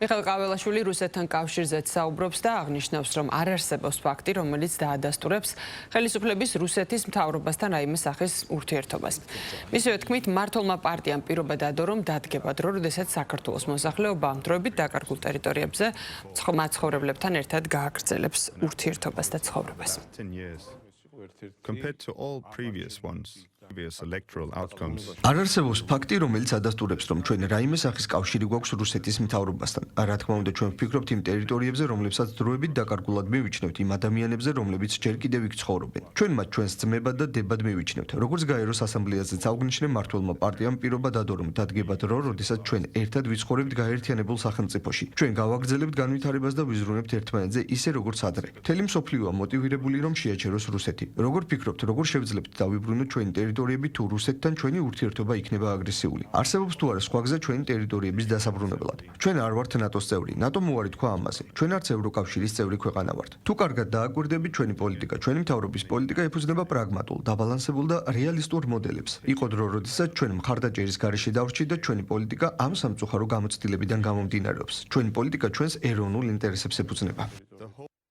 მიხეილ ყაველაშვილი რუსეთთან კავშირზეც საუბრობს და აღნიშნავს, რომ არ არსებობს ფაქტი, რომელიც დაადასტურებს ხელისუფლების რუსეთის მთავრობასთან რაიმე სახის ურთიერთობას. მისივე თქმით, მმართველმა პარტიამ პირობა დადო, რომ დადგება დრო, როდესაც საქართველოს მოსახლეობა ამ დროებით დაკარგულ ტერიტორიებზე მაცხოვრებლებთან ერთად გააგრძელებს ურთიერთობას და ცხოვრებას. Compared to all previous electoral outcomes. არ არსებობს ფაქტი, რომელიც ადასტურებს, რომ ჩვენ რაიმე სახის კავშირი გვაქვს რუსეთის მთავრობასთან. რა თქმა უნდა, ჩვენ ვფიქრობთ იმ ტერიტორიებზე, რომლებსაც დროებით დაკარგულად მივიჩნევთ, იმ ადამიანებზე, რომლებიც ჯერ კიდევ იქ ცხოვრობენ. ჩვენ მათ ჩვენს ძმებად და დებად მივიჩნევთ. როგორც გაეროს ასამბლეაზეც აღნიშნე, მმართველმა პარტიამ პირობა დადო, რომ დადგება დრო, როდესაც ჩვენ ერთად ვიცხოვრებთ გაერთიანებულ სახელმწიფოში. ჩვენ გავაგრძელებთ განვითარებას და ვიზრუნებთ ერთმანეთზე ისე, როგორც ადრე. მთელი მსოფლიოა მოტივირებული, რომ შეაჩეროს რუსეთი. როგორ ფიქრობთ, როგორ შევძლებთ დავიბრუნოთ ჩვენი ტერიტორიები თუ რუსეთთან ჩვენი ურთიერთობა იქნება აგრესიული? არსებობს თუ არა სხვა გზა ჩვენი ტერიტორიების დასაბრუნებლად? ჩვენ არ ვართ ნატოს წევრი, ნატო უარი თქვა ამაზე. ჩვენ არც ევროკავშირის წევრი ქვეყანა ვართ. თუ კარგად დააკვირდებით, ჩვენი პოლიტიკა, ჩვენი მთავრობის პოლიტიკა ეფუძნება პრაგმატულ, დაბალანსებულ და რეალისტურ მოდელებს. იყო დრო, როდესაც ჩვენ მხარდაჭერის გარეშე დავრჩით და ჩვენი პოლიტიკა ამ სამწუხარო გამოცდილებიდან გამომდინარეობს. ჩვენი პოლიტიკა ჩვენს ეროვნულ ინტერესებს ეფუძნება.